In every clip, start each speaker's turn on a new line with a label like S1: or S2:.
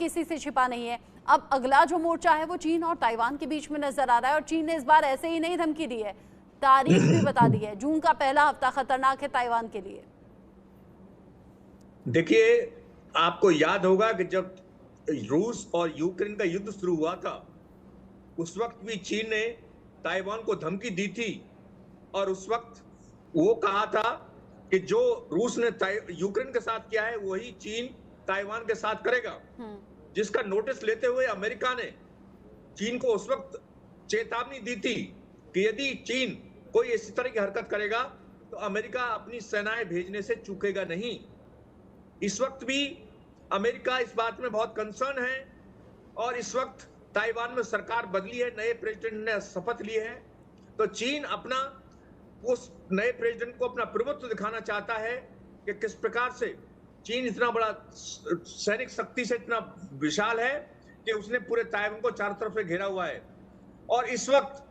S1: किसी से छिपा नहीं है। अब अगला जो मोर्चा है वो चीन और ताइवान के बीच में नजर आ रहा है, और चीन ने इस बार ऐसे ही नहीं धमकी दी है, तारीख भी बता दी है। जून का पहला हफ्ता खतरनाक है ताइवान के लिए।
S2: देखिए, आपको याद होगा कि जब रूस और यूक्रेन का युद्ध शुरू हुआ था, उस वक्त भी चीन ने ताइवान को धमकी दी थी, और उस वक्त वो कहा था कि जो रूस ने यूक्रेन के साथ किया है वही चीन ताइवान के साथ करेगा, जिसका नोटिस लेते हुए अमेरिका ने चीन को उस वक्त चेतावनी दी थी कि यदि चीन कोई इसी तरह की हरकत करेगा तो अमेरिका अपनी सेनाएं भेजने से चूकेगा नहीं। इस वक्त भी अमेरिका इस बात में बहुत कंसर्न है, और इस वक्त ताइवान में सरकार बदली है, नए प्रेसिडेंट ने शपथ ली है, तो चीन अपना उस नए प्रेसिडेंट को अपना प्रभुत्व दिखाना चाहता है कि किस प्रकार से चीन इतना बड़ा सैनिक शक्ति से इतना विशाल है कि उसने पूरे ताइवान को चारों तरफ से घेरा हुआ है। और इस वक्त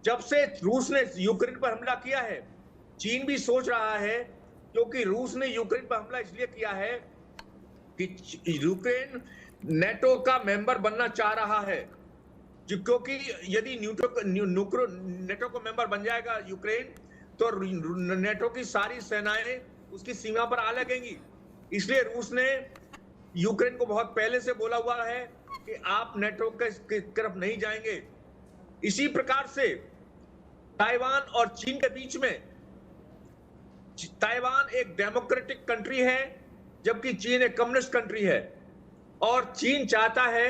S2: जब से रूस ने यूक्रेन पर हमला किया है, चीन भी सोच रहा है, क्योंकि रूस ने यूक्रेन पर हमला इसलिए किया है कि यूक्रेन नेटो का मेंबर बनना चाह रहा है, क्योंकि यदि नेटो को मेंबर बन जाएगा यूक्रेन, तो नेटो की सारी सेनाएं उसकी सीमा पर आ लगेंगी। इसलिए रूस ने यूक्रेन को बहुत पहले से बोला हुआ है कि आप नेटो की तरफ नहीं जाएंगे। इसी प्रकार से ताइवान और चीन के बीच में, ताइवान एक डेमोक्रेटिक कंट्री है जबकि चीन एक कम्युनिस्ट कंट्री है, और चीन चाहता है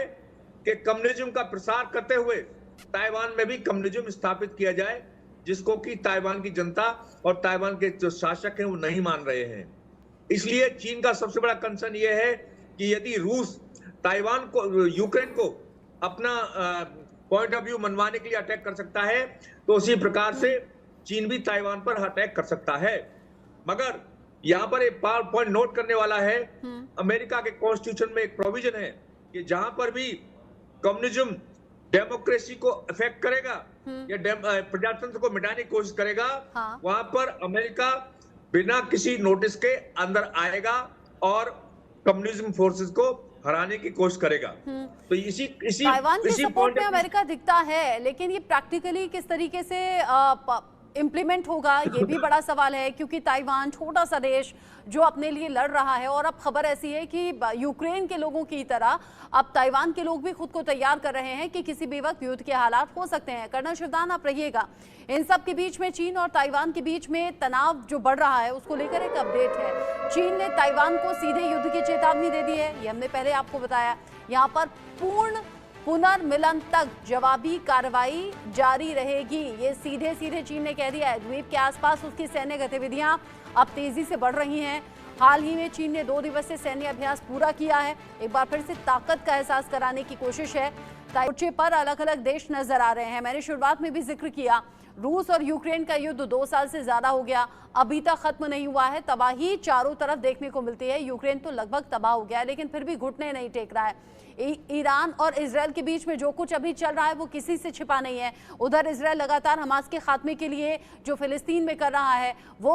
S2: कि कम्युनिज्म का प्रसार करते हुए ताइवान में भी कम्युनिज्म स्थापित किया जाए, जिसको कि ताइवान की जनता और ताइवान के जो शासक हैं वो नहीं मान रहे हैं। इसलिए चीन का सबसे बड़ा कंसर्न ये है कि यदि रूस ताइवान को, यूक्रेन को अपना पॉइंट ऑफ व्यू मनवाने के लिए अटैक कर सकता है, तो उसी प्रकार से चीन भी ताइवान पर अटैक कर सकता है। मगर यहाँ पर एक पॉइंट नोट करने वाला है, अमेरिका के कॉन्स्टिट्यूशन में एक प्रोविजन है कि जहां पर भी कम्युनिज्म डेमोक्रेसी को अफेक्ट करेगा या प्रजातंत्र को मिटाने की कोशिश करेगा, वहां पर अमेरिका बिना किसी नोटिस के अंदर आएगा और कम्युनिज्म फोर्सेस को हराने की कोशिश करेगा। तो इसी
S1: ताइवान के सपोर्ट में अमेरिका दिखता है, लेकिन ये प्रैक्टिकली किस तरीके से इम्प्लीमेंट होगा ये भी बड़ा सवाल है, क्योंकि ताइवान छोटा सा देश जो अपने लिए लड़ रहा है, और अब खबर ऐसी है कि यूक्रेन के लोगों की तरह अब ताइवान के लोग भी खुद को तैयार कर रहे हैं कि किसी भी वक्त युद्ध के हालात हो सकते हैं। कर्नल शिवदान, आप रहिएगा। इन सब के बीच में चीन और ताइवान के बीच में तनाव जो बढ़ रहा है उसको लेकर एक अपडेट है। चीन ने ताइवान को सीधे युद्ध की चेतावनी दे दी है, ये हमने पहले आपको बताया। यहाँ पर पूर्ण पुनर्मिलन तक जवाबी कार्रवाई जारी रहेगी, ये सीधे सीधे चीन ने कह दिया है। द्वीप के आसपास उसकी सैन्य गतिविधियां अब तेजी से बढ़ रही हैं। हाल ही में चीन ने 2 दिवसीय सैन्य अभ्यास पूरा किया है। एक बार फिर से ताकत का एहसास कराने की कोशिश है। मोर्चे पर अलग अलग देश नजर आ रहे हैं। मैंने शुरुआत में भी जिक्र किया, रूस और यूक्रेन का युद्ध 2 साल से ज्यादा हो गया, अभी तक खत्म नहीं हुआ है। तबाही चारों तरफ देखने को मिलती है। यूक्रेन तो लगभग तबाह हो गया है, लेकिन फिर भी घुटने नहीं टेक रहा है। ईरान और इजरायल के बीच में जो कुछ अभी चल रहा है वो किसी से छिपा नहीं है। उधर इजरायल लगातार हमास के खात्मे के लिए जो फिलिस्तीन में कर रहा है वो